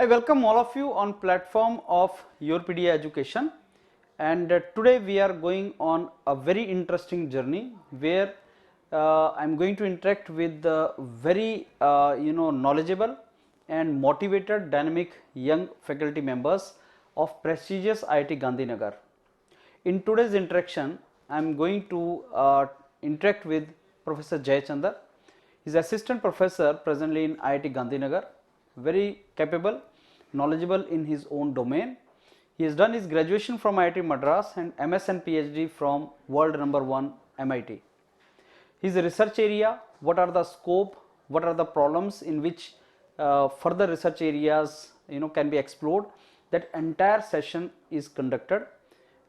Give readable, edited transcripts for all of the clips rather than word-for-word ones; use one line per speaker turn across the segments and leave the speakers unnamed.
I welcome all of you on platform of YourPedia Education, and today we are going on a very interesting journey where I am going to interact with the very knowledgeable and motivated dynamic young faculty members of prestigious IIT Gandhinagar. In today's interaction, I am going to interact with Professor Jayachandar. He is assistant professor presently in IIT Gandhinagar, very capable, knowledgeable in his own domain. He has done his graduation from IIT Madras and MS and PhD from world number 1 MIT. His research area, what are the scope, what are the problems in which further research areas can be explored, that entire session is conducted.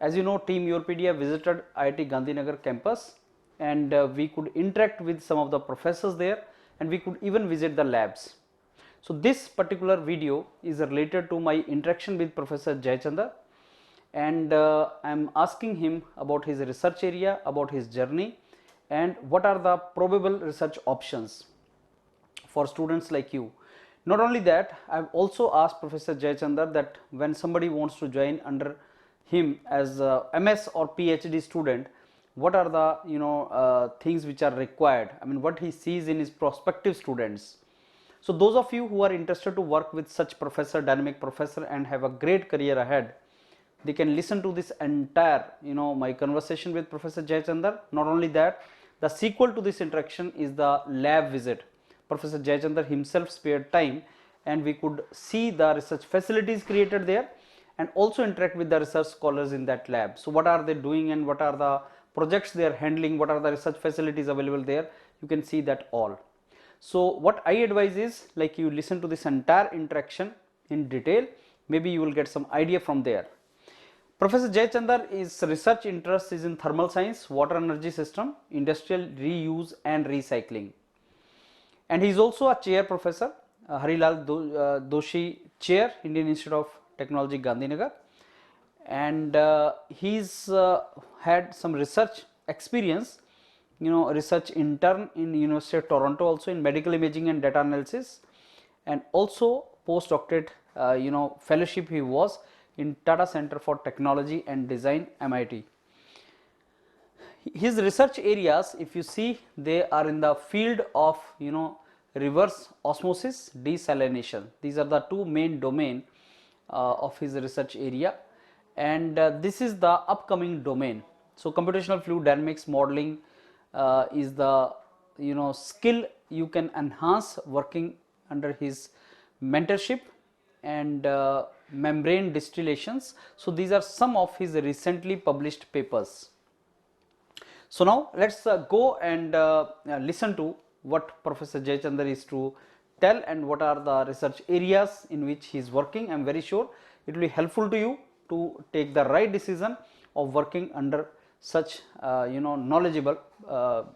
As you know, team YourPedia visited IIT Gandhinagar campus, and we could interact with some of the professors there, and we could even visit the labs. So this particular video is related to my interaction with Professor Jayachandar, and I am asking him about his research area, about his journey, and what are the probable research options for students like you. Not only that, I have also asked Professor Jayachandar that when somebody wants to join under him as a MS or PhD student, what are the things which are required, I mean what he sees in his prospective students. So those of you who are interested to work with such professor, dynamic professor, and have a great career ahead, they can listen to this entire my conversation with Professor Jayachandar. Not only that, the sequel to this interaction is the lab visit. Professor Jayachandar himself spared time, and we could see the research facilities created there and also interact with the research scholars in that lab. So what are they doing and what are the projects they are handling, what are the research facilities available there, you can see that all. So what I advise is, like, you listen to this entire interaction in detail, maybe you will get some idea from there. Professor Jayachandar, his research interest is in thermal science, water energy system, industrial reuse and recycling. And he is also a chair professor, Harilal Doshi Chair, Indian Institute of Technology, Gandhinagar. And he's had some research experience, research intern in University of Toronto, also in medical imaging and data analysis, and also postdoctorate fellowship he was in Tata Center for Technology and Design, MIT. His research areas, if you see, they are in the field of reverse osmosis, desalination. These are the two main domain of his research area, and this is the upcoming domain. So computational fluid dynamics modeling is the skill you can enhance working under his mentorship, and membrane distillations. So these are some of his recently published papers. So now let us go and listen to what Professor Jayachandar is to tell and what are the research areas in which he is working. I am very sure it will be helpful to you to take the right decision of working under such knowledgeable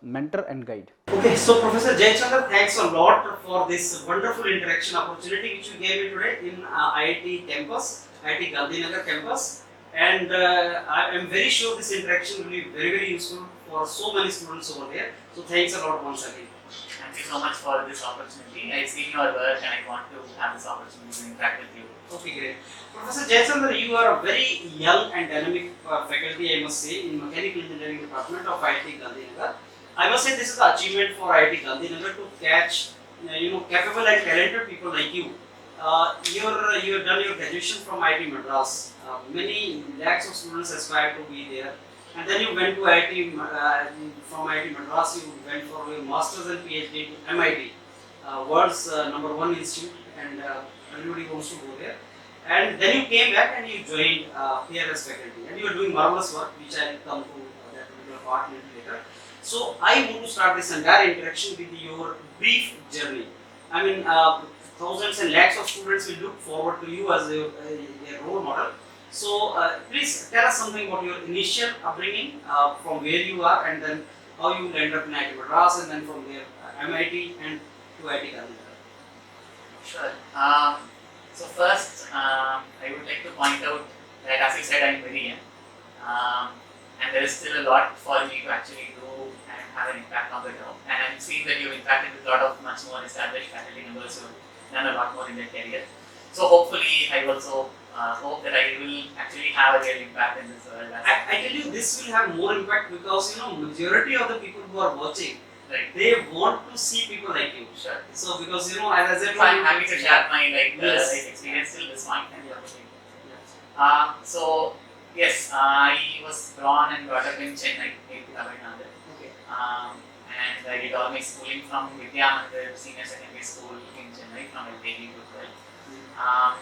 mentor and guide. Okay, so Professor Jayachandar, thanks a lot for this wonderful interaction opportunity which you gave me today in IIT campus, IIT Gandhinagar campus, and I am very sure this interaction will be very useful for so many students over there. So thanks a lot once again.
Thank you so much for this opportunity. I've seen your work and I want to have this opportunity to interact with you.
Okay, great. Professor Jayachandar, you are a very young and dynamic faculty, I must say, in Mechanical Engineering Department of IIT Gandhinagar. I must say this is the achievement for IIT Gandhinagar to catch capable and talented people like you. You have done your graduation from IIT Madras. Many lakhs of students aspire to be there. And then you went to IIT, from IIT Madras you went for your masters and PhD to MIT, world's number 1 institute, and everybody wants to go there. And then you came back and you joined here as faculty, and you are doing marvelous work, which I will come to that particular part later. So I want to start this entire interaction with your brief journey. I mean, thousands and lakhs of students will look forward to you as a role model. So please tell us something about your initial upbringing, from where you are, and then how you ended up in IIT Madras, and then from there MIT and to IIT Gandhinagar.
Sure. So first, I would like to point out that, as you said, I am very young, and there is still a lot for me to actually do and have an impact on the ground. And I'm seeing that you've interacted with a lot of much more established faculty members who have done a lot more in their career. So hopefully I also hope that I will actually have a real impact in this world.
I tell you, this will have more impact because majority of the people who are watching,
Right.
they want to see people like you.
Sure.
So because as I said,
So I'm happy to share my
Yes.
life experience till this point. And
Yeah.
so yes, I was born and brought up in Chennai, in Tamil Nadu.
Okay.
And I did all my schooling from Vidya Mandir Senior Secondary School in Chennai from LKG to 12.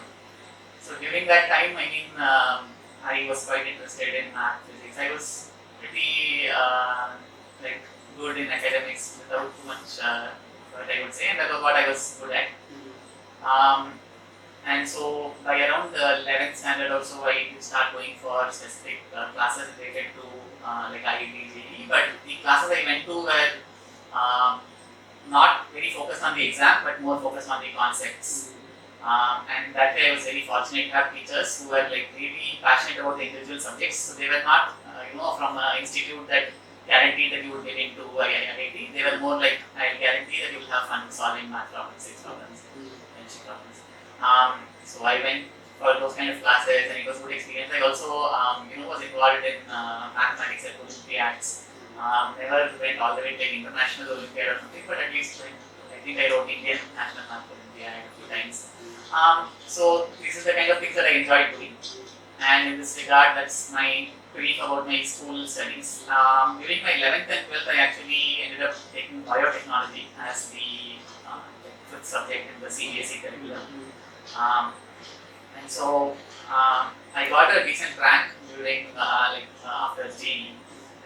So during that time, I mean, I was quite interested in math, physics. I was pretty like good in academics without too much, what I would say, and that was what I was good at. And so by around the 11th standard or so, I did start going for specific classes related to like IIT, JEE. But the classes I went to were not very focused on the exam, but more focused on the concepts. And that way I was very fortunate to have teachers who were like really passionate about the individual subjects. So they were not, from an institute that guaranteed that you would get into IIT. They were more like, I guarantee that you will have fun solving math problems, science problems, chemistry problems. So I went for those kind of classes, and it was a good experience. I also, was involved in mathematics at Olympiads. Never went all the way to like international Olympiad or something, but at least I think I wrote Indian National Math Olympiad a few times. So this is the kind of things that I enjoy doing, and in this regard, that's my brief about my school studies. During my 11th and 12th, I actually ended up taking biotechnology as the fifth subject in the CBSE curriculum. And so I got a decent rank during after JEE,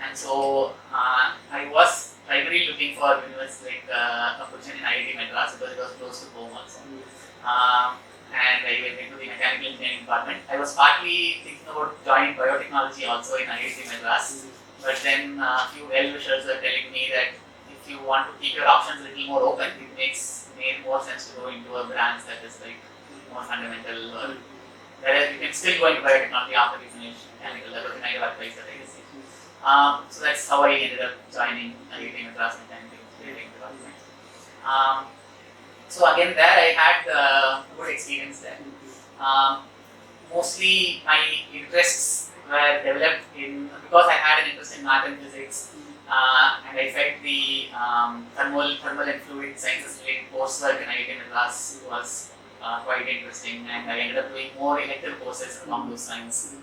and so I was primarily looking for university a position in IIT Madras because it was close to home also. And I went into the mechanical engineering department. I was partly thinking about joining biotechnology also in IIT Madras, but then a few well-wishers were telling me that if you want to keep your options a little more open, it made more sense to go into a branch that is like more fundamental, or whereas you can still go into biotechnology after you finish mechanical. That was the kind of advice that I received. So that's how I ended up joining IIT Madras Mechanical Engineering Department. So again, there I had good experience there. Mostly my interests were developed because I had an interest in math and physics, and I felt the thermal and fluid sciences related coursework in IIT Madras was quite interesting, and I ended up doing more elective courses along those lines.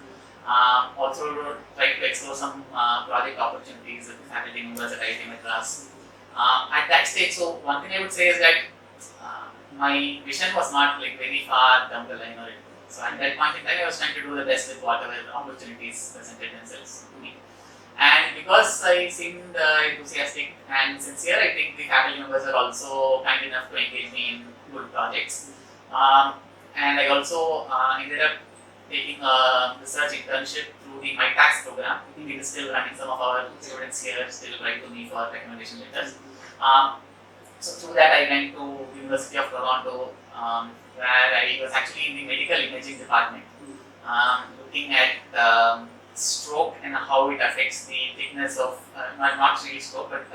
Also tried to explore some project opportunities with faculty members at IIT Madras. At that stage, so one thing I would say is that my vision was not like very far down the line, so at that point in time I was trying to do the best with whatever opportunities presented themselves to me. And because I seemed enthusiastic and sincere, I think the faculty members were also kind enough to engage me in good projects. And I also ended up taking a research internship through the MyTax program. I think it is still running. Some of our students here still write to me for recommendation letters. So through that I went to the University of Toronto, where I was actually in the medical imaging department, looking at stroke and how it affects the thickness of, not really stroke, but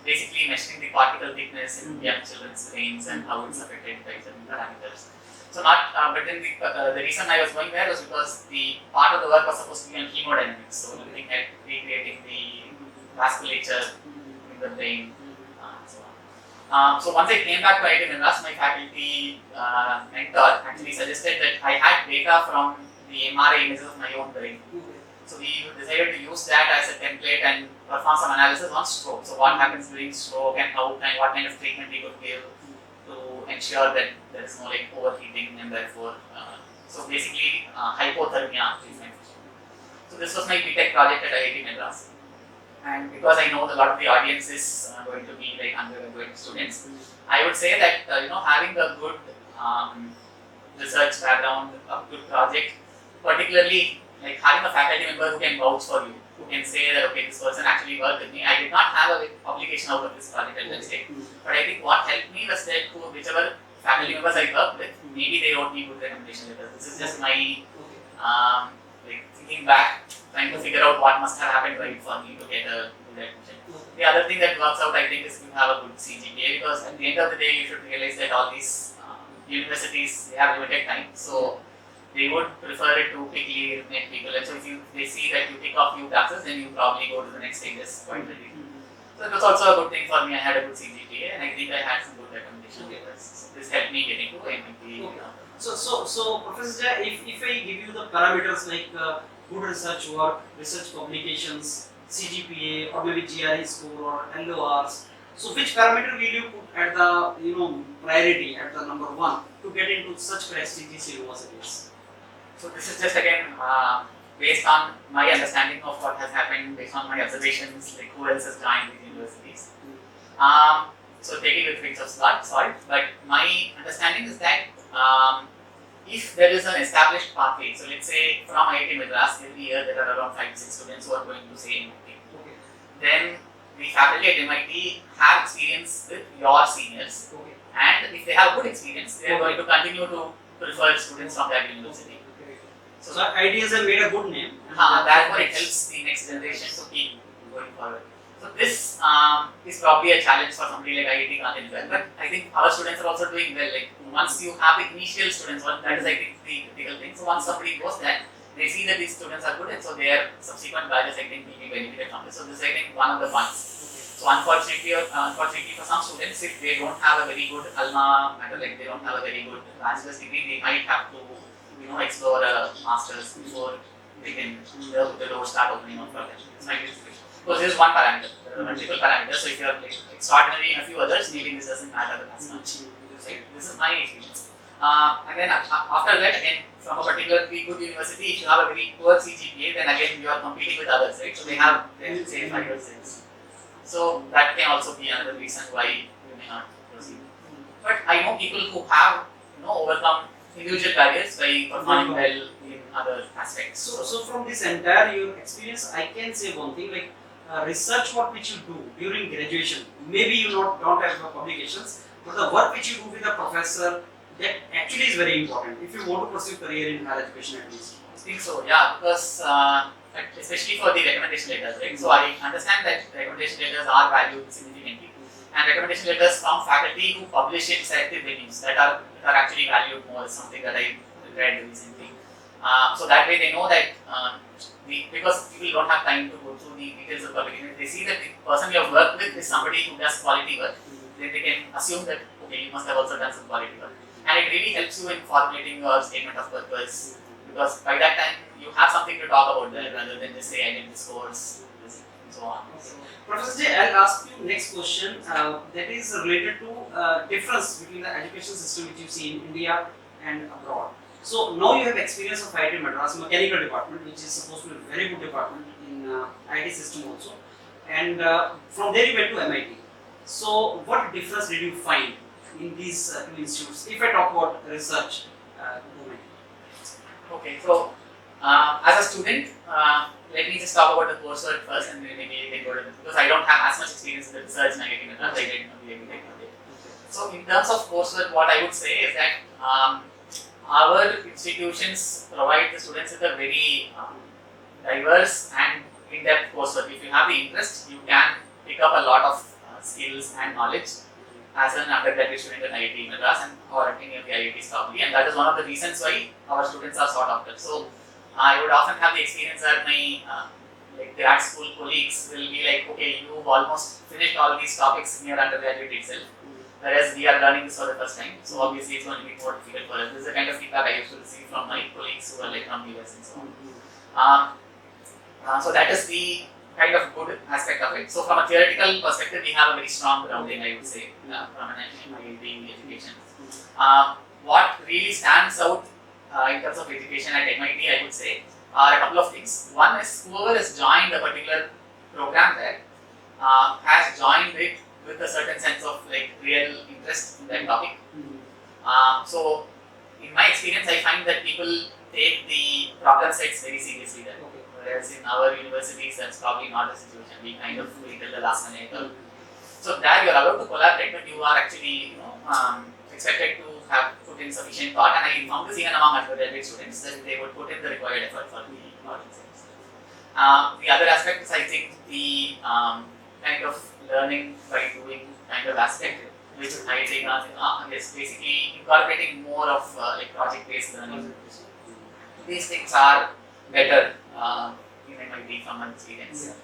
basically measuring the particle thickness in young children's brains and how it's affected by certain parameters. So but then the reason I was going there was because the part of the work was supposed to be on hemodynamics, so looking at recreating the vasculature in the brain. So once I came back to IIT Madras, my faculty mentor actually suggested that I had data from the MRI images of my own brain. So we decided to use that as a template and perform some analysis on stroke. So what happens during stroke and what kind of treatment we could give to ensure that there is no like overheating and therefore, so basically hypothermia treatment. So this was my BTech project at IIT Madras. And because I know a lot of the audience is going to be like undergraduate students, I would say that having a good research background, a good project, particularly like having a faculty member who can vouch for you, who can say that okay, this person actually worked with me. I did not have a publication out of this project at that stage, but I think what helped me was that whichever faculty members I worked with, maybe they wrote me good recommendation letters. This is just my like thinking back, trying to figure out what must have happened right for me to get a good admission. The other thing that works out, I think, is you have a good CGPA, because at the end of the day, you should realize that all these universities, they have limited time, so they would prefer it to quickly recruit people. And so if they see that you pick up few classes, then you probably go to the next stages quite readily. So it was also a good thing for me. I had a good CGPA, and I think I had some good recommendation papers. So this helped me get into MIT.
Okay. So Professor Jay, if I give you the parameters like good research work, research publications, CGPA, or maybe GRE score or LORs, so which parameter will you put at the priority at the number one to get into such prestigious universities?
So this is just again based on my understanding of what has happened, based on my observations, like who else has joined these universities. So taking it with grains of salt, but my understanding is that if there is an established pathway, so let's say from IIT Madras, every year there are around 5 to 6 students who are going to say MIT.
Okay.
Then the faculty at MIT have experience with your seniors,
Okay.
and if they have good experience, they are going to continue to prefer students from that university.
So ideas have made a good name.
Therefore, it helps the next generation to keep going forward. So this is probably a challenge for somebody like IIT Gandhi as well. But I think our students are also doing well. Like once you have the initial students, that is I think the critical thing. So once somebody goes there, they see that these students are good, and so their subsequent batches I think will be benefited from this. So this is I think one of the points. So unfortunately for some students, if they don't have a very good alma mater, like they don't have a very good bachelor's degree, they might have to explore a master's before they can the door start opening up for them. It's my situation. So this is one parameter. There are multiple parameters. So if you are like extraordinary in a few others, maybe this doesn't matter as much. Right? This is my experience. And then after that, again, from a particularly good university, if you have a very poor CGPA, then again you are competing with others, right? So they have say 5 or 6. So that can also be another reason why you may not proceed. But I know people who have overcome individual barriers by performing well in other aspects.
So from this entire your experience, I can say one thing like research work which you do during graduation. Maybe you don't have publications, but the work which you do with a professor that actually is very important if you want to pursue career in higher education at least.
I think so, yeah, because especially for the recommendation letters, right? So I understand that recommendation letters are valued significantly, and recommendation letters from faculty who publish in selective venues that are actually valued more is something that I read recently. So that way they know that because people don't have time to go through the details of publication, they see that the person you have worked with is somebody who does quality work, then they can assume that okay, you must have also done some quality work. And it really helps you in formulating your statement of purpose, because by that time you have something to talk about there rather than just say I did this course and so on.
Okay. Professor Jay, I'll ask you next question that is related to difference between the education system which you see in India and abroad. So now you have experience of IIT Madras mechanical department, which is supposed to be a very good department in IT system also, and from there you went to MIT. So what difference did you find in these two institutes? If I talk about research domain.
Okay, so as a student, let me just talk about the coursework first, and then maybe you can go to because I don't have as much experience in the research and IIT Madras. I did So in terms of coursework, what I would say is that our institutions provide the students with a very diverse and in-depth coursework. If you have the interest, you can pick up a lot of skills and knowledge as an undergraduate student at IIT Madras or any of the IITs probably, and that is one of the reasons why our students are sought after. So I would often have the experience that my like grad school colleagues will be like, okay, you've almost finished all these topics in your undergraduate itself, whereas we are learning this for the first time. So obviously it's going to be more difficult for us. This is the kind of feedback I used to receive from my colleagues who are like from US and so on. So that is the kind of good aspect of it. So from a theoretical perspective, we have a very strong grounding, I would say, from an IIT education. What really stands out in terms of education at MIT, I would say, are a couple of things. One is whoever has joined a particular program there has joined it with a certain sense of like real interest in that topic. So in my experience, I find that people take the problem sets very seriously there. Whereas in our universities, that's probably not the situation. We kind of wait till the last minute. So there you are allowed to collaborate, but you are actually expected to have put in sufficient thought. And I found this even among undergraduate students that they would put in the required effort for the problem sets. The other aspect is I think the kind of learning by doing kind of aspect which is IIT Gandhi, is basically incorporating more of like project-based learning. These things are better in MIT from my experience.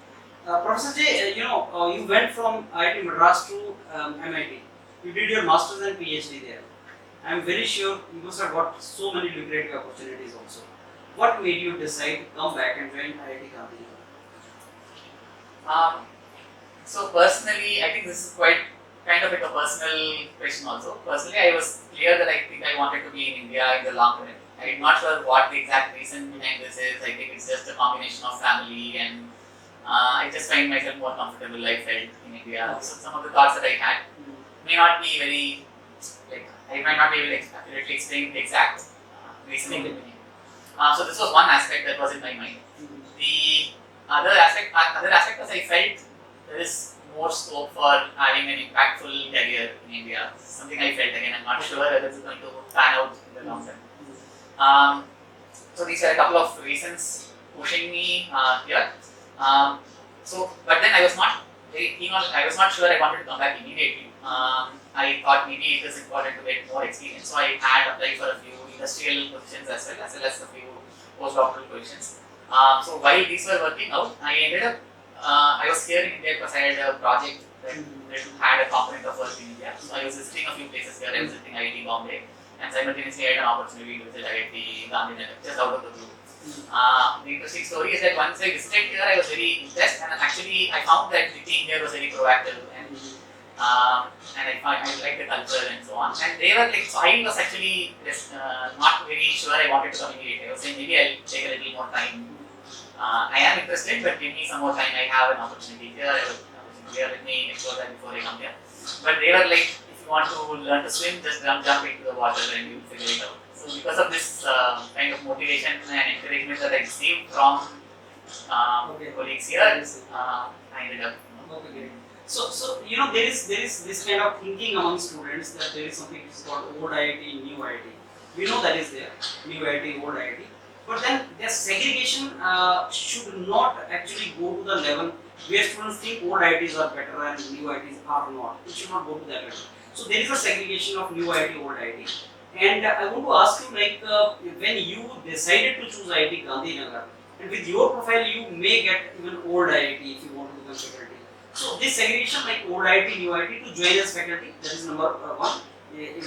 Professor J, you went from IIT Madras to MIT. You did your masters and PhD there. I am very sure you must have got so many lucrative opportunities also. What made you decide to come back and join IIT Gandhi?
So personally, I think this is quite kind of like a personal question also. Personally, I was clear that I think I wanted to be in India in the long run. I'm not sure what the exact reason behind this is. I think it's just a combination of family and I just find myself more comfortable. I felt in India. So some of the thoughts that I had may not be very like I might not be able to accurately explain the exact reasoning behind it. So this was one aspect that was in my mind. The other aspect was I felt there is more scope for having an impactful career in India. Something I felt again. I'm not sure whether it's going to pan out in the long run. So these are a couple of reasons pushing me here. But then I was not very keen on. I was not sure I wanted to come back immediately. I thought maybe it is important to get more experience. So I had applied for a few industrial positions as well as a few postdoctoral positions. So while these were working out, I ended up. I was here in India because I had a project that had a component of work in India. So I was visiting a few places here. I was visiting IIT Bombay, and simultaneously I had an opportunity to visit IIT Gandhinagar, just out of the blue. The interesting story is that once I visited here, I was very impressed, and actually I found that the team here was very proactive, and I liked the culture and so on. And they were like, so I was actually not very sure I wanted to come immediately. I was saying maybe I'll take a little more time. I am interested, but give me some more time. I have an opportunity here. Let me explore that before I come here. But they were like, if you want to learn to swim, just jump into the water and you'll figure it out. So because of this kind of motivation and encouragement that I received from colleagues here, I ended up.
Okay. So there is this kind of thinking among students that there is something which is called old IIT, new IIT. We know that is there, new IIT, old IIT. But then their segregation should not actually go to the level where students think old IITs are better and new IITs are not. It should not go to that level. So there is a segregation of new IIT, old IIT. And I want to ask you, like, when you decided to choose IIT Gandhinagar, and with your profile, you may get even old IIT if you want to become faculty. So this segregation, like old IIT, new IIT, to join as faculty, that is number one.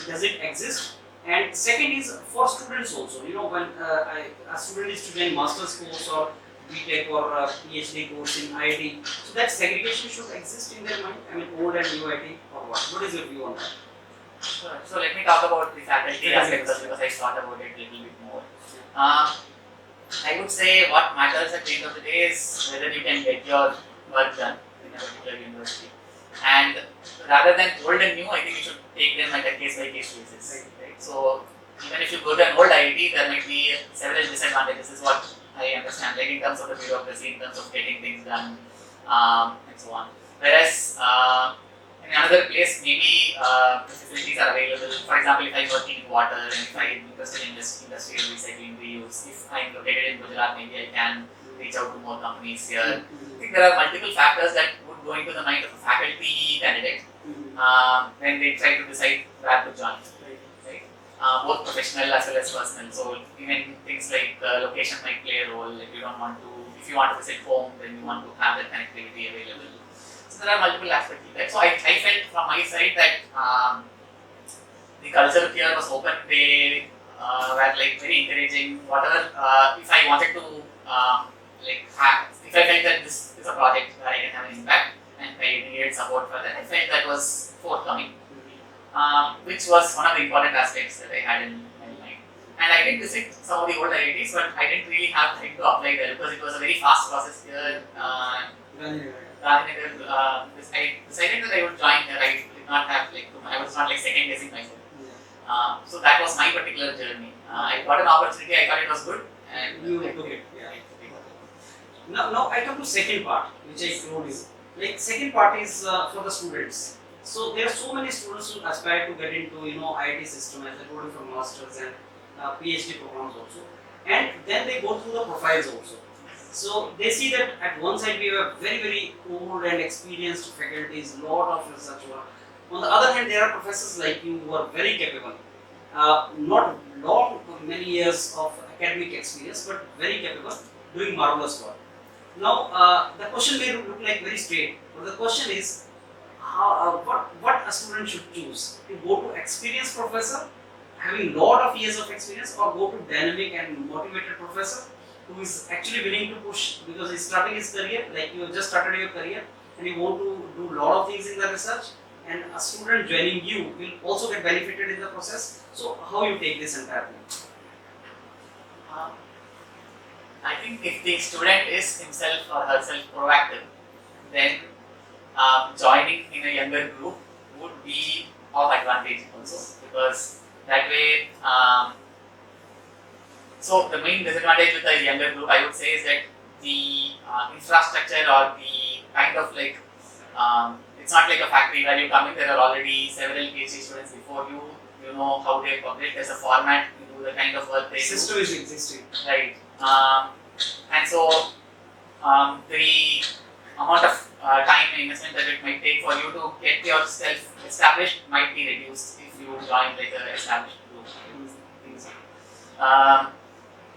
Does it exist? And second is for students also. When a student is to join master's course or BTech or PhD course in IIT, so that segregation should exist in their mind. I mean, old and new IIT or what? What is your view on that?
Sure. So let me talk about the faculty aspect first because I thought about it a little bit more. I would say what matters at the end of the day is whether you can get your work done in a particular university. And rather than old and new, I think you should take them at a case-by-case basis. Right? So even if you go to an old IIT, there might be several disadvantages. This is what I understand, like in terms of the bureaucracy, in terms of getting things done, and so on. Whereas in another place, maybe the facilities are available. For example, if I'm working in water and if I'm interested in industrial recycling reuse, if I'm located in Gujarat, maybe I can reach out to more companies here. I think there are multiple factors that would go into the mind of a faculty candidate when they try to decide where to join. Right? Both professional as well as personal. So even things like location might play a role. If you want to visit home, then you want to have that connectivity available. So there are multiple aspects to that. So I felt from my side that the culture here was open. They were like very encouraging. Whatever, if I wanted to if I felt that this is a project where I can have an impact and I needed support for that, I felt that was forthcoming, which was one of the important aspects that I had in my mind. And I did visit some of the old IITs, but I didn't really have time to apply there because it was a very fast process here. I decided that I would join here. I did not have I was not second guessing myself. So that was my particular journey. I got an opportunity. I thought it was good, and
you took it. Yeah. Now I come to second part, which I told you. Second part is for the students. So there are so many students who aspire to get into IIT system, as I told you, from masters and PhD programs also, and then they go through the profiles also. So they see that at one side we have very old and experienced faculties, lot of research work, On the other hand, there are professors like you who are very capable, not many years of academic experience, but very capable, doing marvelous work. Now, the question may look like very straight, but the question is, what a student should choose to go to experienced professor having lot of years of experience, or go to dynamic and motivated professor who is actually willing to push because he's starting his career, like you have just started your career and you want to do lot of things in the research, and a student joining you will also get benefited in the process. So how you take this entire thing?
Um, I think if the student is himself or herself proactive, then joining in a younger group would be of advantage also, because that way. So the main disadvantage with a younger group, I would say, is that the infrastructure or the kind of like it's not like a factory where you come in. There are already several PhD students before you. You know how they publish. There's a format. You do the kind of work they do.
System is existing.
Right. And so the amount of time investment that it might take for you to get yourself established might be reduced if you join like an established group.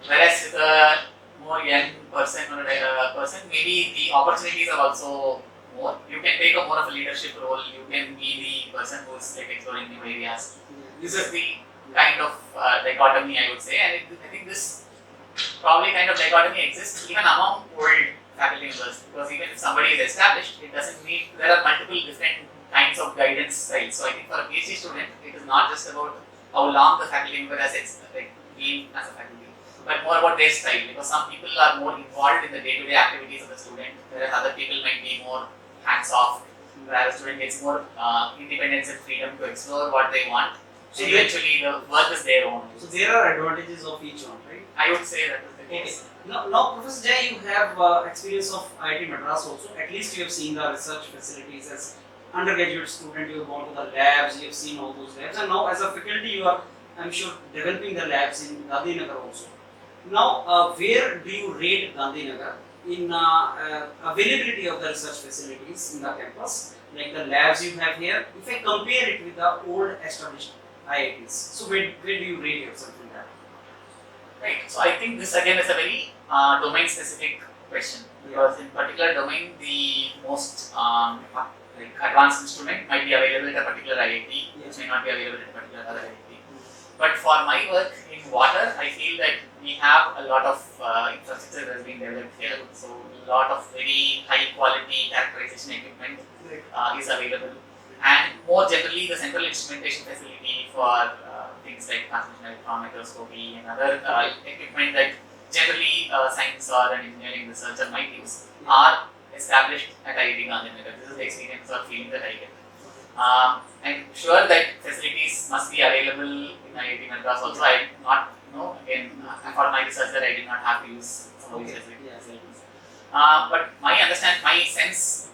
Whereas with a more young person or a person, maybe the opportunities are also more. You can take a more of a leadership role. You can be the person who is like exploring new areas. This is the kind of dichotomy, I would say, and I think this probably kind of dichotomy exists even among old faculty members, because even if somebody is established, it doesn't mean there are multiple different kinds of guidance styles. So I think for a PhD student, it is not just about how long the faculty member has been as a faculty, but more about their style, because some people are more involved in the day-to-day activities of the student, whereas other people might be more hands-off, where a student gets more independence and freedom to explore what they want. So eventually the work is their own.
So there are advantages of each one, right?
I would say that is the case.
Now, Professor Jay, you have experience of IIT Madras also. At least you have seen the research facilities as undergraduate student. You have gone to the labs. You have seen all those labs, and now as a faculty, you are, I'm sure, developing the labs in Gandhinagar also. Now, where do you rate Gandhinagar in availability of the research facilities in the campus, like the labs you have here? If I compare it with the old established IITs, so where do you rate yourself in that?
Right. So I think this again is a very domain-specific question, because in particular domain, the most like advanced instrument might be available at a particular IIT, which may not be available at a particular other IIT. But for my work in water, I feel that we have a lot of infrastructure that has been developed here. So a lot of very high quality characterization equipment is available, and more generally, the central instrumentation facility for things like transmission electron microscopy and other equipment that generally science or an engineering researcher might use are established at IIT Gandhinagar. This is the experience or feeling that I get. I'm sure that facilities must be available in IIT Madras also. I did not, again, for my research that I did not have to use some of these facilities. But my sense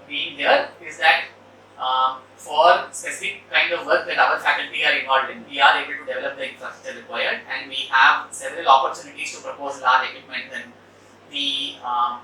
being here is that for specific kind of work that our faculty are involved in, we are able to develop the infrastructure required, and we have several opportunities to propose large equipment, and the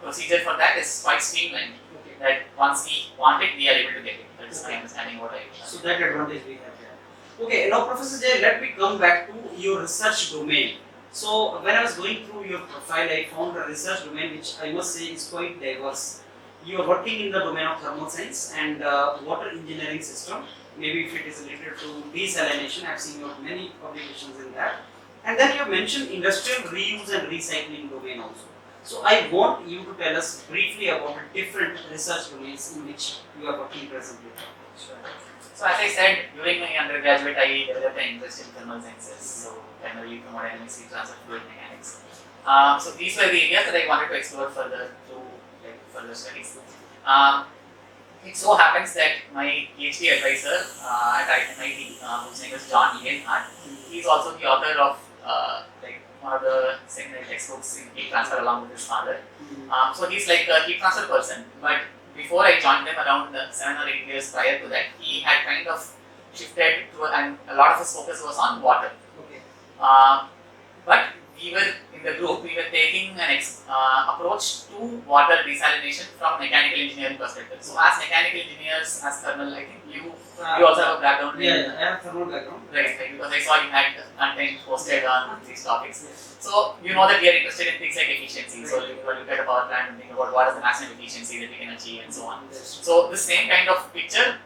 procedure for that is quite streamlined. That once we want it, we are able to get it. That is my understanding what I
So that advantage we have here. Okay, now Professor Jay, let me come back to your research domain. So when I was going through your profile, I found a research domain which I must say is quite diverse. You are working in the domain of thermal science and water engineering system. Maybe if it is related to desalination, I have seen your many publications in that. And then you have mentioned industrial reuse and recycling domain also. So I want you to tell us briefly about the different research domains in which you are working presently.
Sure. So as I said, during my undergraduate, I developed an interest in thermal sciences. So primarily thermodynamics, heat transfer, fluid mechanics. So these were the areas that I wanted to explore further through further studies. It so happens that my PhD advisor at MIT, whose name is John Leonhardt, he is also the author of one of the seminal textbooks in heat transfer along with his father. So he's like a heat transfer person, but before I joined them around 7 or 8 years prior to that, he had kind of shifted to, and a lot of his focus was on water.
Okay.
But we were in in the group, we were taking an approach to water desalination from mechanical engineering perspective. So as mechanical engineers, as thermal, I think you also have a background in
Yeah, I have thermal background.
right, because I saw you had content posted on these topics. So you know that we are interested in things like efficiency. So you look at a power plant and think about what is the maximum efficiency that we can achieve and so on. So the same kind of picture,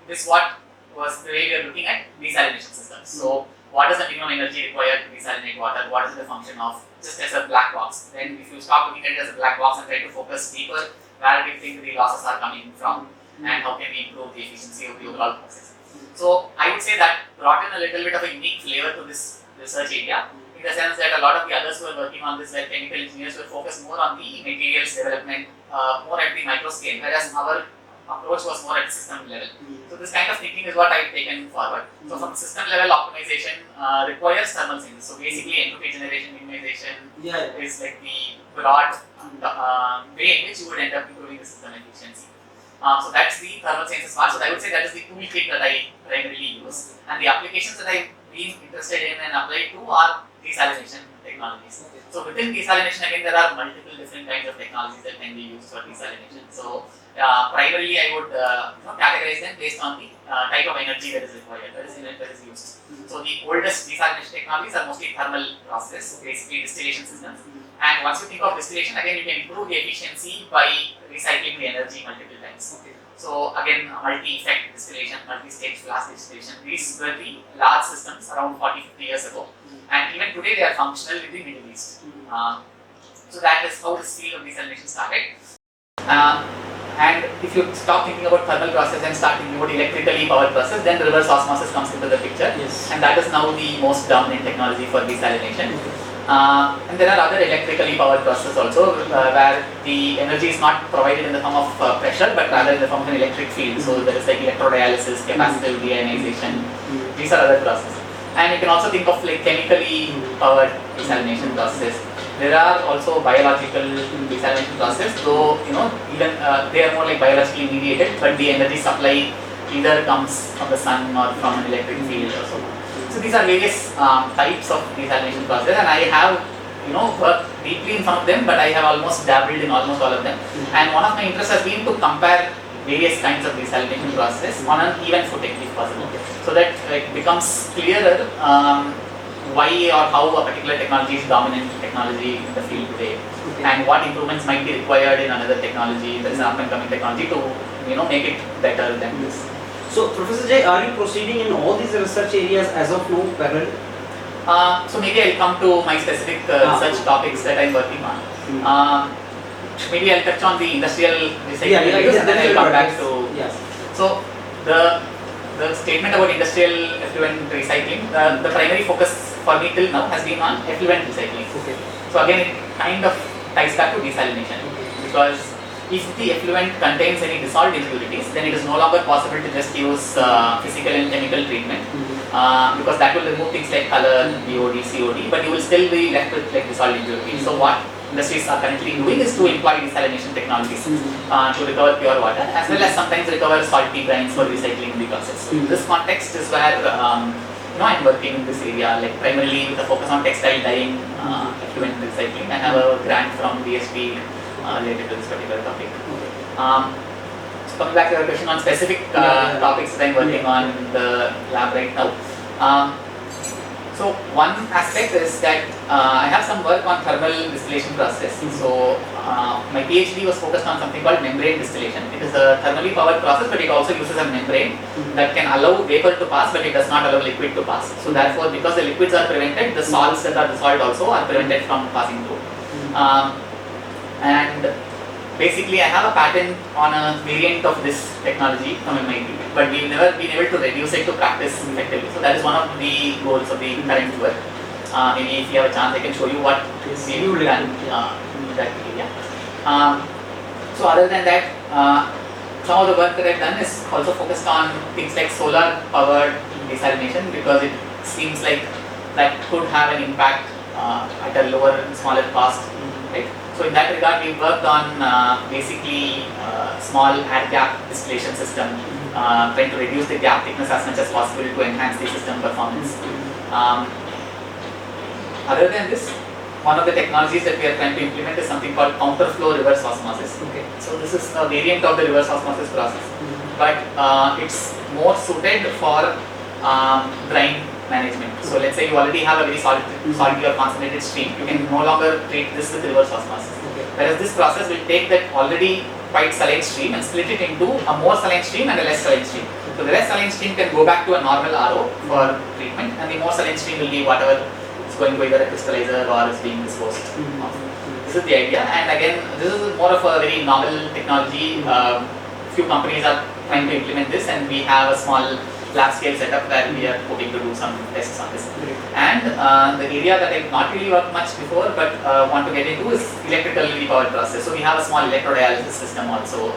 this what was the way we are looking at desalination systems. So what is the minimum energy required to desalinate water? What is the function of just as a black box? Then if you stop looking at it as a black box and try to focus deeper, where do you think the losses are coming from and how can we improve the efficiency of the overall process? So I would say that brought in a little bit of a unique flavor to this research area, in the sense that a lot of the others who were working on this, like chemical engineers, were focused more on the materials development, more at the micro scale, whereas our approach was more at the system level. So this kind of thinking is what I've taken forward. So from system level optimization requires thermal synthesis. So basically entropy generation minimization is like the broad way in which you would end up improving the system efficiency. So that's the thermal sciences part. So I would say that is the toolkit that I primarily use. And the applications that I've been interested in and applied to are desalination technologies. So within desalination, again, there are multiple different kinds of technologies that can be used for desalination. So primarily, I would categorize them based on the type of energy that is required, that is used. So the oldest desalination technologies are mostly thermal process, basically distillation systems. And once you think of distillation, again, you can improve the efficiency by recycling the energy multiple times. So again, multi-effect distillation, multi-stage flash distillation, these were the large systems around 40-50 years ago. And even today, they are functional in the Middle East. So that is how this field of desalination started. And if you stop thinking about thermal process and start thinking about electrically powered process, then reverse osmosis comes into the picture.
Yes.
And that is now the most dominant technology for desalination. And there are other electrically powered processes also where the energy is not provided in the form of pressure but rather in the form of an electric field. So there is like electrodialysis, capacitive deionization, these are other processes. And you can also think of like chemically powered desalination processes. There are also biological desalination processes, though even they are more like biologically mediated, but the energy supply either comes from the sun or from an electric field or so on. So these are various types of desalination process, and I have worked deeply in some of them, but I have almost dabbled in almost all of them. And one of my interests has been to compare various kinds of desalination process on an even footing if possible, so that it becomes clearer why or how a particular technology is dominant technology in the field today, and what improvements might be required in another technology that is an up and coming technology to make it better than this.
So, Professor Jay, are you proceeding in all these research areas as of now, parallel?
So maybe I'll come to my specific research topics that I'm working on. Maybe I'll touch on the industrial recycling and then I'll come back to.
Yes.
So the statement about industrial effluent recycling, the primary focus for me till now has been on effluent recycling. So again, it kind of ties back to desalination, because if the effluent contains any dissolved impurities, then it is no longer possible to just use physical and chemical treatment, because that will remove things like color, BOD, COD, but you will still be left with like dissolved impurities. So what industries are currently doing is to employ desalination technologies to recover pure water, as well as sometimes recover salty brines for recycling in the process. So in this context is where I'm working in this area, like primarily with a focus on textile dyeing, effluent recycling. I have a grant from DSP related to this particular topic. So coming back to your question on specific topics that I'm working on in the lab right now. So one aspect is that I have some work on thermal distillation process. So my PhD was focused on something called membrane distillation. It is a thermally powered process, but it also uses a membrane that can allow vapor to pass, but it does not allow liquid to pass. So therefore, because the liquids are prevented, the salts that are dissolved also are prevented from passing through. And basically, I have a patent on a variant of this technology from MIT, but we've never been able to reduce it to practice effectively. So that is one of the goals of the current work. Maybe if you have a chance, I can show you what we've done in that area. So other than that, some of the work that I've done is also focused on things like solar powered desalination, because it seems like that could have an impact at a lower and smaller cost, right? So in that regard, we worked on basically small air gap distillation system, trying to reduce the gap thickness as much as possible to enhance the system performance. Other than this, one of the technologies that we are trying to implement is something called counterflow reverse osmosis.
Okay.
So this is a variant of the reverse osmosis process, but it's more suited for brine management. So let's say you already have a very salty or concentrated stream, you can no longer treat this with reverse osmosis.
Okay.
Whereas this process will take that already quite saline stream and split it into a more saline stream and a less saline stream. So the less saline stream can go back to a normal RO for treatment, and the more saline stream will be whatever is going to either a crystallizer or is being disposed of. This is the idea, and again, this is more of a very novel technology. Few companies are trying to implement this, and we have a small lab scale setup where we are hoping to do some tests on this. And the area that I've not really worked much before but want to get into is electrically powered process. So we have a small electrodialysis system also.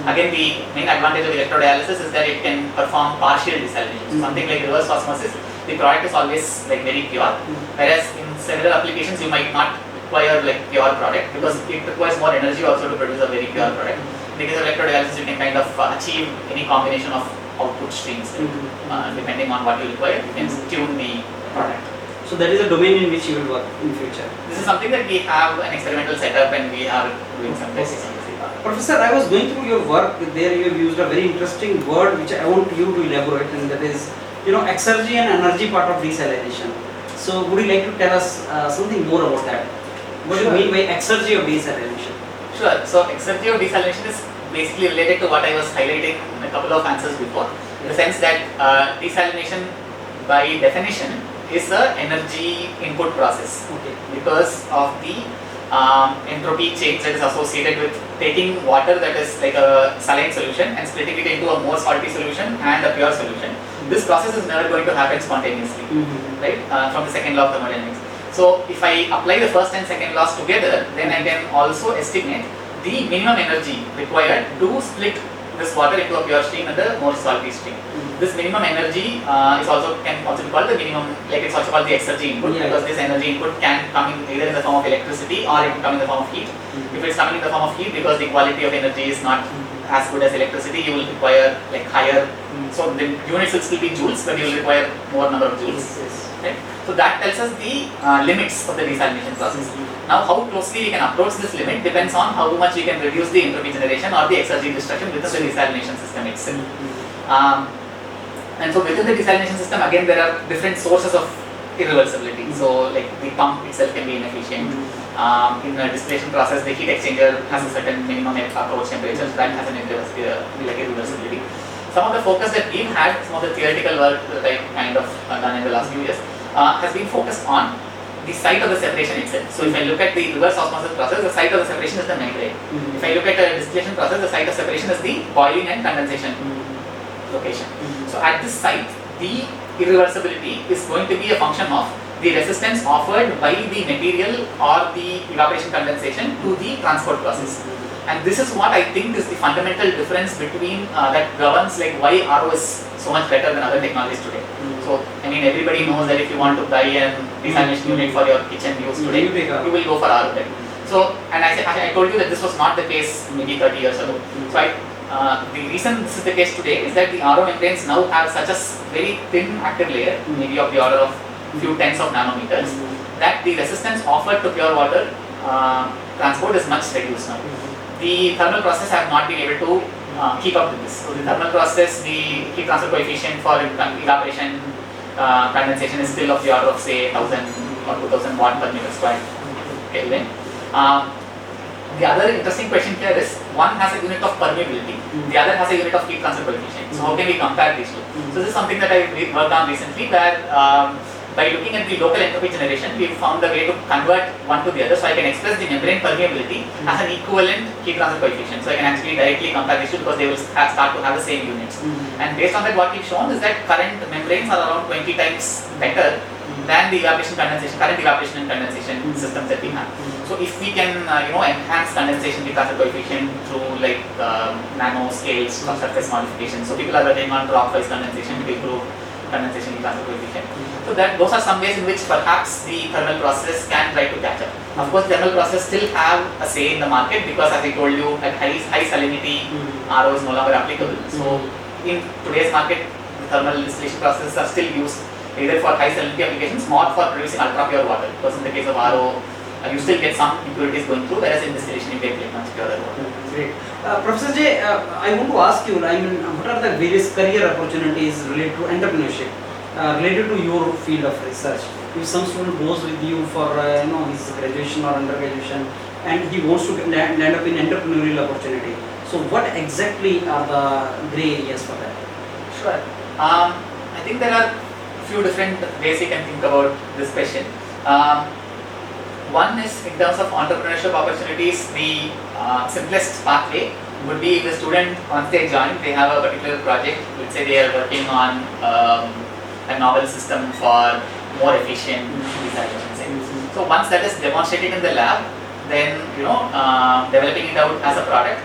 Again, the main advantage of electrodialysis is that it can perform partial desalination. So something like reverse osmosis, the product is always like very pure, whereas in several applications you might not require like pure product because it requires more energy also to produce a very pure product. In the case of electrodialysis, you can kind of achieve any combination of output streams depending on what you require. You can tune the product.
So that is a domain in which you will work in future.
This is something that we have an experimental setup and we are doing some tests on this.
Professor, I was going through your work. There you have used a very interesting word which I want you to elaborate, and that is, exergy and energy part of desalination. So would you like to tell us something more about that? What do you mean by exergy of desalination?
Sure. So exergy of desalination is basically related to what I was highlighting in a couple of answers before, in the sense that desalination by definition is a energy input process.
Okay.
Because of the entropy change that is associated with taking water that is like a saline solution and splitting it into a more salty solution and a pure solution. This process is never going to happen spontaneously, right? From the second law of thermodynamics. So if I apply the first and second laws together, then I can also estimate the minimum energy required to split this water into a pure stream and a more salty stream. This minimum energy can also be called the minimum, like it's also called the exergy input, because this energy input can come in either in the form of electricity or it can come in the form of heat. If it's coming in the form of heat, because the quality of energy is not as good as electricity, you will require like higher, so the units will still be joules, but you will require more number of joules. Right? So that tells us the limits of the desalination process. Now how closely we can approach this limit depends on how much we can reduce the entropy generation or the exergy destruction within the desalination system itself. And so within the desalination system, again, there are different sources of irreversibility. So like the pump itself can be inefficient. In the distillation process, the heat exchanger has a certain minimum approach temperature, so that has an irreversibility. Some of the focus that we've had, some of the theoretical work that I've kind of done in the last few years, has been focused on the site of the separation itself. So if I look at the reverse osmosis process, the site of the separation is the membrane. If I look at a distillation process, the site of separation is the boiling and condensation location. So at this site, the irreversibility is going to be a function of the resistance offered by the material or the evaporation condensation to the transport process. And this is what I think is the fundamental difference between that governs like why RO is so much better than other technologies today. So I mean, everybody knows that if you want to buy a desalination unit for your kitchen use today, you will go for RO. Right? So, and I told you that this was not the case maybe 30 years ago. So the reason this is the case today is that the RO membranes now have such a very thin active layer, maybe of the order of few tens of nanometers, that the resistance offered to pure water transport is much reduced now. The thermal process have not been able to keep up with this. So the thermal process, the heat transfer coefficient for evaporation condensation is still of the order of say 1000 or 2000 watt per meter square Kelvin. The other interesting question here is, one has a unit of permeability, the other has a unit of heat transfer coefficient. So how can we compare these two? So this is something that I worked on recently, where by looking at the local entropy generation, we found a way to convert one to the other. So I can express the membrane permeability as an equivalent heat transfer coefficient. So I can actually directly compare these two because they will start to have the same units. And based on that, what we've shown is that current membranes are around 20 times better than the evaporation condensation, current evaporation and condensation systems that we have. So if we can enhance condensation heat transfer coefficient through like nano scales or surface modification. So people are working on drop wise condensation to improve condensation heat transfer coefficient. So that those are some ways in which perhaps the thermal process can try to catch up. Of course, the thermal process still have a say in the market because, as I told you, at high salinity, RO is no longer applicable. So in today's market, the thermal distillation processes are still used either for high salinity applications or for producing ultra pure water. Because in the case of RO, you still get some impurities going through, whereas in distillation you get like much purer water.
Great. Professor J, I want to ask you, I mean, what are the various career opportunities related to entrepreneurship, related to your field of research? If some student goes with you for his graduation or undergraduation, and he wants to land up in entrepreneurial opportunity, so what exactly are the gray areas for that?
Sure. I think there are a few different ways you can think about this question. One is in terms of entrepreneurship opportunities, the simplest pathway would be if the student, once they join, they have a particular project. Let's say they are working on a novel system for more efficient design. So once that is demonstrated in the lab, then developing it out as a product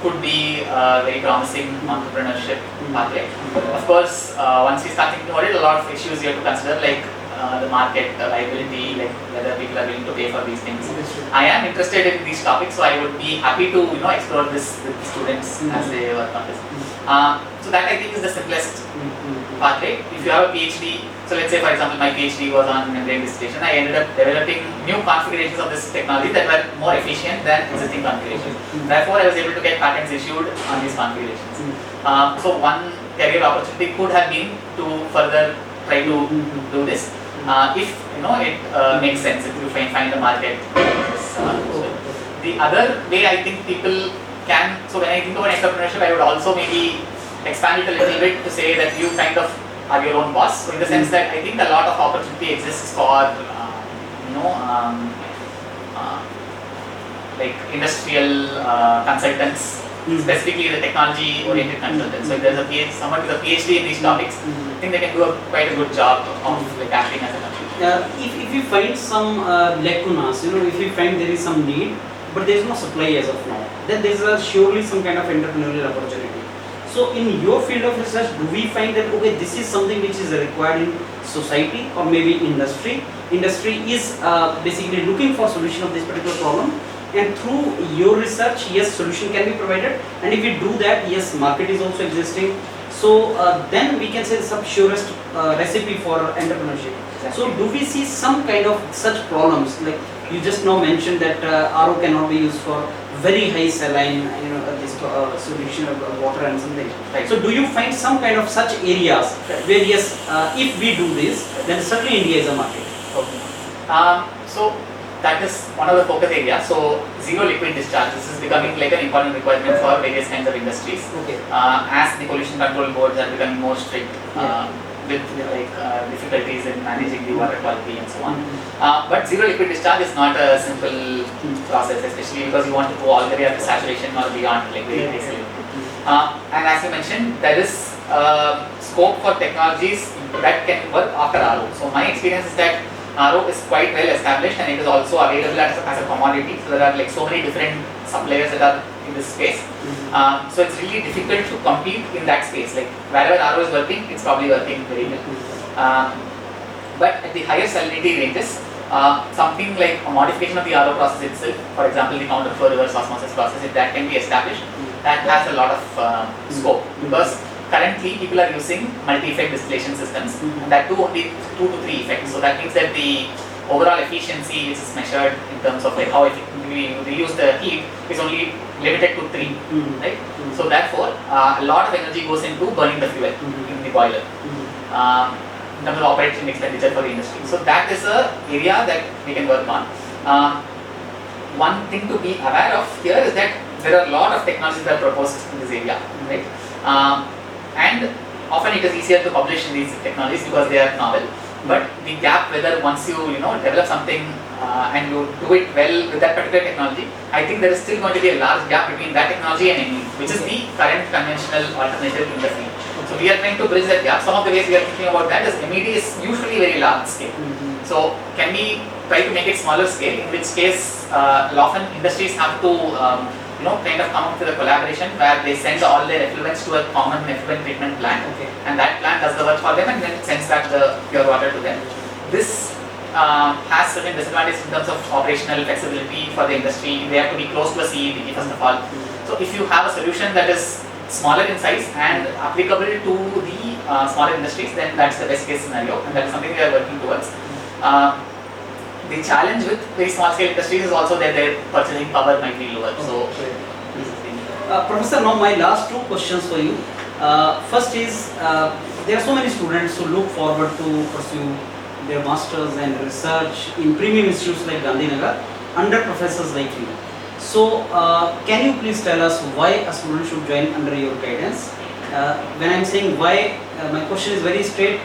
could be a very promising entrepreneurship pathway. Of course, once you start thinking about it, a lot of issues you have to consider, like the market viability, like whether people are willing to pay for these things. I am interested in these topics, so I would be happy to explore this with students as they work on this. So that I think is the simplest pathway. If you have a PhD, so let's say for example my PhD was on membrane distillation, I ended up developing new configurations of this technology that were more efficient than existing configurations. Therefore, I was able to get patents issued on these configurations. So one career opportunity could have been to further try to do this. If it makes sense, if you find the market. The other way I think people can, so when I think about entrepreneurship, I would also maybe expand it a little bit to say that you kind of are your own boss. So in the sense that I think a lot of opportunity exists for like industrial consultants, specifically the technology-oriented consultants. So if there's someone with a PhD in these topics, I think they can do quite a good job of like acting as a consultant.
If you find some lacunas, if you find there is some need, but there is no supply as of now, then there is surely some kind of entrepreneurial opportunity. So in your field of research, do we find that okay, this is something which is required in society or maybe industry? Industry is basically looking for solution of this particular problem, and through your research, yes, solution can be provided. And if we do that, yes, market is also existing. So then we can say some surest recipe for entrepreneurship. Exactly. So do we see some kind of such problems, like you just now mentioned that RO cannot be used for very high saline, this solution of water and something.
Right.
So do you find some kind of such areas where yes, if we do this, then certainly India is a market?
Okay. So that is one of the focus areas. So zero liquid discharge, this is becoming like an important requirement for various kinds of industries.
Okay.
As the pollution control boards are becoming more strict. With difficulties in managing the water quality and so on. But zero liquid discharge is not a simple process, especially because you want to go all the way up to saturation or beyond, like very easily. And as you mentioned, there is scope for technologies that can work after RO. So my experience is that RO is quite well established and it is also available as a commodity. So there are like so many different suppliers that are in this space. So it's really difficult to compete in that space. Like wherever RO is working, it's probably working very well. But at the higher salinity ranges, something like a modification of the RO process itself, for example the counter flow reverse osmosis process, if that can be established, that has a lot of scope, because currently people are using multi-effect distillation systems, and that too only 2 to 3 effects. So that means that the overall efficiency which is measured in terms of like how effectively we reuse the heat is only limited to 3, right? So therefore, a lot of energy goes into burning the fuel in the boiler, in terms of operating expenditure for the industry. So that is a area that we can work on. One thing to be aware of here is that there are a lot of technologies that are proposed in this area, right? And often it is easier to publish in these technologies because they are novel. But the gap whether once you develop something and you do it well with that particular technology, I think there is still going to be a large gap between that technology and MED, which is the current conventional alternative in the field. So we are trying to bridge that gap. Some of the ways we are thinking about that is MED is usually very large scale. So can we try to make it smaller scale, in which case often industries have to kind of come up with a collaboration where they send all their effluents to a common effluent treatment plant, and that plant does the work for them and then sends back the pure water to them. This has certain disadvantages in terms of operational flexibility for the industry. They have to be close to a CEP first of all. So if you have a solution that is smaller in size and applicable to the smaller industries, then that's the best case scenario, and that is something we are working towards. The challenge with very small scale industries is also that their purchasing power might be lower. So
Professor, now my last two questions for you. First is, there are so many students who look forward to pursue their masters and research in premium institutes like Gandhinagar under professors like you. So, can you please tell us why a student should join under your guidance? When I am saying why, my question is very straight.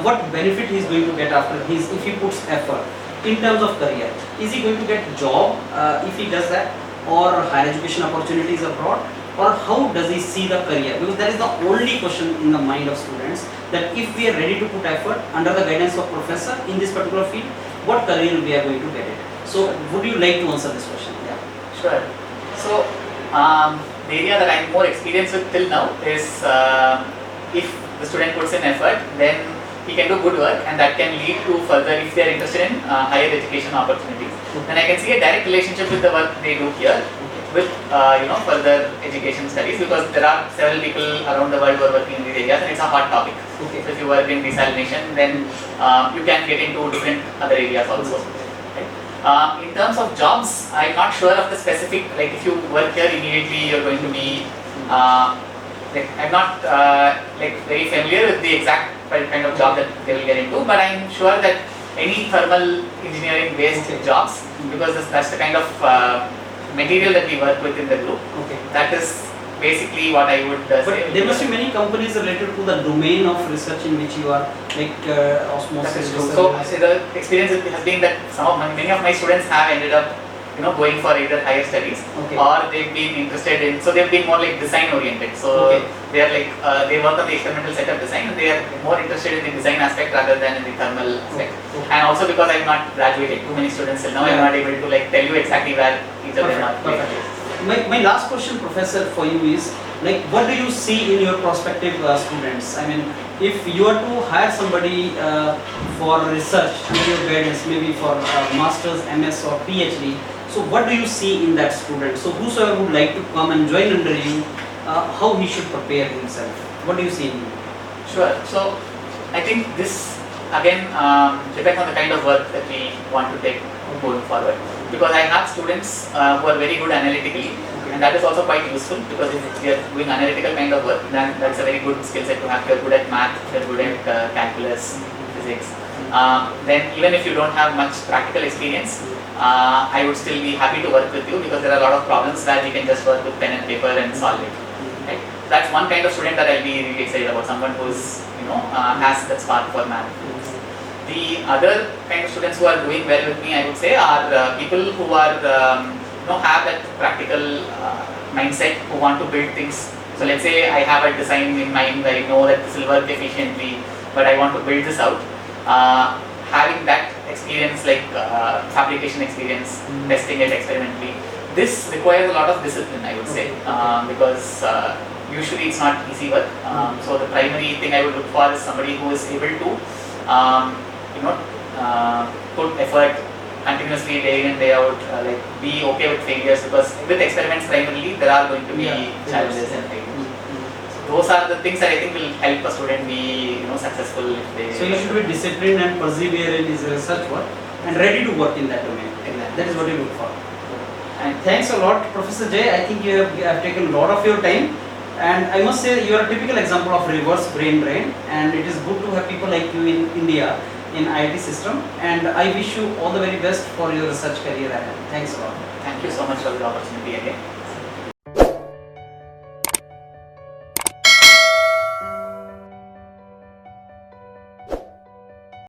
What benefit he is going to get after if he puts effort in terms of career? Is he going to get job if he does that, or higher education opportunities abroad, or how does he see the career? Because that is the only question in the mind of students, that if we are ready to put effort under the guidance of professor in this particular field, what career we are going to get it. So would you like to answer this question? Yeah.
sure. So the area that I'm more experienced with till now is if the student puts in effort, then he can do good work, and that can lead to further, if they are interested in higher education opportunities. Then I can see a direct relationship with the work they do here with further education studies, because there are several people around the world who are working in these areas, and it's a hot topic.
Okay.
So if you work in desalination, then you can get into different other areas also. Right? In terms of jobs, I'm not sure of the specific, like if you work here immediately you're going to be I'm not very familiar with the exact kind of job that they will get into, but I'm sure that any thermal engineering based jobs, because that's the kind of material that we work with in the group.
Okay.
That is basically what I would say.
But there must be many companies related to the domain of research in which you are, like osmosis.
That is true. So the experience has been that many of my students have ended up going for either higher studies,
Okay.
or they've been interested in, so they've been more like design oriented. So
Okay.
they are like they work on the experimental setup design, and they are more interested in the design aspect rather than in the thermal aspect.
Okay.
And also because I'm not graduated, too many students till now, I'm not able to tell you exactly where each of them are.
Perfect. My last question, Professor, for you is, what do you see in your prospective students? I mean, if you are to hire somebody for research under your guidance, maybe for masters, MS or PhD, so what do you see in that student? So whosoever would like to come and join under you, how he should prepare himself? What do you see in him?
Sure. So I think this again depends on the kind of work that we want to take going forward. Because I have students who are very good analytically, and that is also quite useful, because if you are doing analytical kind of work, then that's a very good skill set to have. You're good at math, you're good at calculus, physics. Then even if you don't have much practical experience, I would still be happy to work with you, because there are a lot of problems where we can just work with pen and paper and solve it. Right? That's one kind of student that I'll be really excited about, someone who's has that spark for math. The other kind of students who are doing well with me, I would say, are people who are have that practical mindset, who want to build things. So let's say I have a design in mind where I know that this will work efficiently, but I want to build this out. Having that experience, like fabrication experience, testing it experimentally, this requires a lot of discipline, I would say, because usually it's not easy work. So the primary thing I would look for is somebody who is able to put effort continuously day in and day out, be okay with failures, because with experiments primarily there are going to be challenges and failures. So those are the things that I think will help a student be successful if they.
So you should be disciplined and persevere in his research work and ready to work in that domain.
Exactly.
That is what you look for. And thanks a lot, Professor Jay. I think you have taken a lot of your time, and I must say you are a typical example of reverse brain drain, and it is good to have people like you in India in IIT system, and I wish you all the very best for your research career ahead. Thanks a lot.
Thank you so much for the opportunity again.